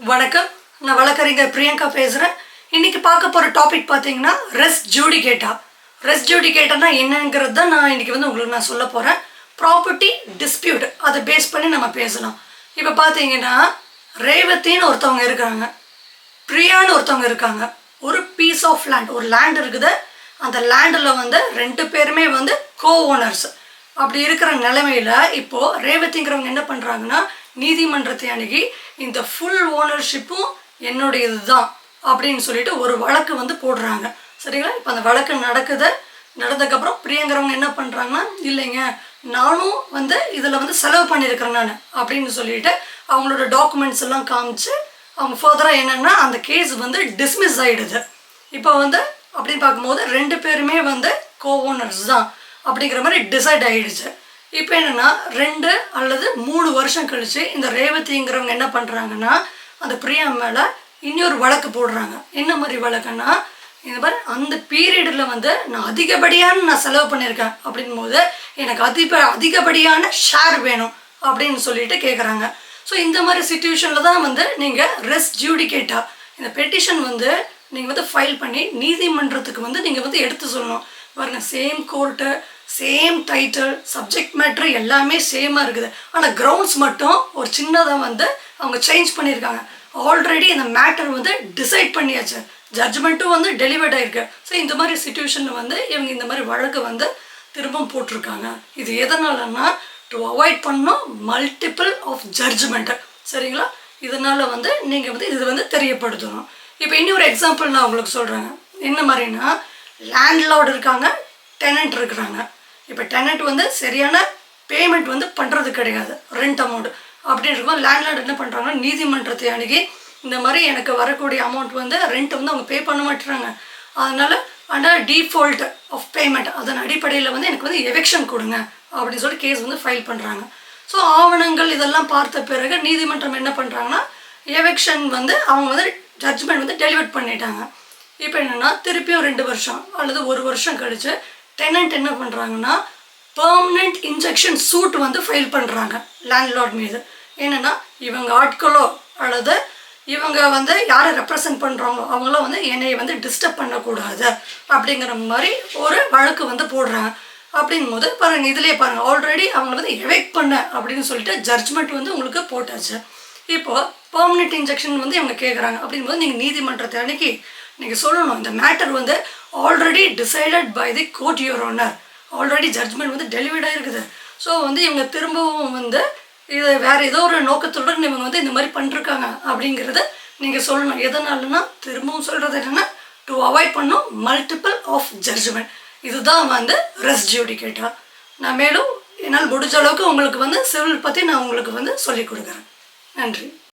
வணக்கம். நான் வழக்கறிஞர் பிரியங்கா பேசுகிறேன். இன்றைக்கி பார்க்க போகிற டாபிக் பார்த்தீங்கன்னா ரெஸ் ஜூடிகேட்டா. ரெஸ் ஜூடிகேட்டானா என்னங்கிறது தான் நான் இன்றைக்கி உங்களுக்கு நான் சொல்ல போகிறேன். ப்ராப்பர்ட்டி டிஸ்பியூட் அதை பேஸ் பண்ணி நம்ம பேசலாம். இப்போ பார்த்தீங்கன்னா ரேவதின்னு ஒருத்தவங்க இருக்காங்க, பிரியான்னு ஒருத்தவங்க இருக்காங்க. ஒரு பீஸ் ஆஃப் லேண்ட், ஒரு லேண்ட் இருக்குது. அந்த லேண்டில் ரெண்டு பேருமே கோ ஓனர்ஸ். அப்படி இருக்கிற நிலைமையில் இப்போது ரேவதிங்கிறவங்க என்ன பண்ணுறாங்கன்னா, நீதிமன்றத்தை அணுகி இந்த ஃபுல் ஓனர்ஷிப்பும் என்னுடையது தான் அப்படின்னு சொல்லிட்டு ஒரு வழக்கு போடுறாங்க. சரிங்களா? இப்போ அந்த வழக்கு நடந்ததுக்கப்புறம் பிரியங்கிறவங்க என்ன பண்ணுறாங்கன்னா, இல்லைங்க நானும் இதில் செலவு பண்ணியிருக்கிறேன் நான் அப்படின்னு சொல்லிட்டு அவங்களோட டாக்குமெண்ட்ஸ் எல்லாம் காமிச்சு அவங்க ஃபர்தராக என்னென்னா அந்த கேஸ் டிஸ்மிஸ் ஆகிடுது. இப்போ அப்படின்னு பார்க்கும்போது ரெண்டு பேருமே கோ ஓனர்ஸ் தான் அப்படிங்கிற மாதிரி டிசைட் ஆகிடுச்சு. இப்போ என்னென்னா 2 அல்லது 3 வருஷம் கழித்து இந்த ரேவதிங்கிறவங்க என்ன பண்ணுறாங்கன்னா, அந்த பிரியா மேலே இன்னொரு வழக்கு போடுறாங்க. என்ன மாதிரி வழக்குன்னா, இந்த மாதிரி அந்த பீரியடில் நான் அதிகப்படியான செலவு பண்ணியிருக்கேன் அப்படின் போது எனக்கு அதிகப்படியான ஷேர் வேணும் அப்படின்னு சொல்லிட்டு கேட்குறாங்க. ஸோ இந்த மாதிரி சிச்சுவேஷனில் தான் நீங்கள் ரெஸ் ஜூடிகேட்டா இந்த பெட்டிஷன் நீங்கள் ஃபைல் பண்ணி நீதிமன்றத்துக்கு நீங்கள் எடுத்து சொல்லணும். பாருங்க, same court, same title, subject matter எல்லாமே சேமாக இருக்குது. ஆனால் கிரவுண்ட்ஸ் மட்டும் ஒரு சின்னதாக அவங்க சேஞ்ச் பண்ணியிருக்காங்க. ஆல்ரெடி இந்த மேட்டர் டிசைட் பண்ணியாச்சு, ஜட்ஜ்மெண்ட்டும் டெலிவர்ட் ஆகிருக்கு. ஸோ இந்த மாதிரி சிச்சுவேஷனில் இவங்க இந்த மாதிரி வழக்கு திரும்பவும் போட்டிருக்காங்க. இது எதனாலன்னா, டு அவாய்ட் பண்ணோம் மல்டிபிள் ஆஃப் ஜட்ஜ்மெண்ட்டு. சரிங்களா? இதனால் நீங்கள் இது தெரியப்படுத்தணும். இப்போ இன்னொரு எக்ஸாம்பிள் நான் உங்களுக்கு சொல்கிறேங்க. என்ன மாதிரின்னா, லேண்ட்லார்டு இருக்காங்க, டெனண்ட் இருக்கிறாங்க. இப்போ டெனண்ட் சரியான பேமெண்ட் பண்ணுறது கிடையாது, ரெண்ட் அமௌண்ட். அப்படின்னு இருக்கும் லேண்ட்லார்டு என்ன பண்ணுறாங்கன்னா, நீதிமன்றத்தை அணுகி இந்த மாதிரி எனக்கு வரக்கூடிய அமௌண்ட் ரெண்ட் அவங்க பே பண்ண மாட்டுறாங்க. அதனால் அண்டர் டீஃபால்ட் ஆஃப் பேமெண்ட் அதன் அடிப்படையில் எனக்கு எவிக்ஷன் கொடுங்க அப்படின்னு சொல்லி கேஸ் ஃபைல் பண்ணுறாங்க. ஸோ ஆவணங்கள் இதெல்லாம் பார்த்த பிறகு நீதிமன்றம் என்ன பண்ணுறாங்கன்னா, எவிக்ஷன் அவங்க ஜட்ஜ்மெண்ட் டெலிவர்ட் பண்ணிட்டாங்க. இப்போ என்னென்னா, திருப்பியும் 2 வருஷம் அல்லது 1 வருஷம் கழித்து டெனண்ட் என்ன பண்ணுறாங்கன்னா, பெர்மனெண்ட் இன்ஜெக்ஷன் சூட் ஃபைல் பண்ணுறாங்க லேண்ட்லார்ட் மீது. என்னென்னா, இவங்க ஆட்களோ அல்லது இவங்க யாரை ரெப்ரசன்ட் பண்ணுறாங்களோ அவங்களும் என்னை டிஸ்டர்ப் பண்ணக்கூடாது அப்படிங்கிற மாதிரி ஒரு வழக்கு போடுறாங்க. அப்படிங்கும் போது பாருங்கள், இதிலே பாருங்கள், ஆல்ரெடி அவங்க எவெக்ட் பண்ண அப்படின்னு சொல்லிட்டு ஜட்ஜ்மெண்ட் உங்களுக்கு போட்டாச்சு. இப்போது பெர்மனெண்ட் இன்ஜெக்ஷன் இவங்க கேட்குறாங்க. அப்படிங்கும்போது நீங்கள் நீதிமன்றத்தை அன்னைக்கு நீங்கள் சொல்லணும், இந்த matter already decided by the court your honour, already judgment delivered ஆகிருக்குது. ஸோ இவங்க திரும்பவும் இது வேறு ஏதோ ஒரு நோக்கத்துடன் இவங்க இந்த மாதிரி பண்ணிருக்காங்க அப்படிங்கிறத நீங்கள் சொல்லணும். எதனாலன்னா, திரும்பவும் சொல்கிறது என்னென்னா, டு அவாய்ட் பண்ணும் மல்டிபிள் ஆஃப் ஜட்ஜ்மெண்ட். இதுதான் ரெஸ் ஜூடிகேட்டா. நான் மேலும் என்னால் முடிஞ்ச அளவுக்கு உங்களுக்கு சிவில் பற்றி நான் உங்களுக்கு சொல்லிக் கொடுக்குறேன். நன்றி.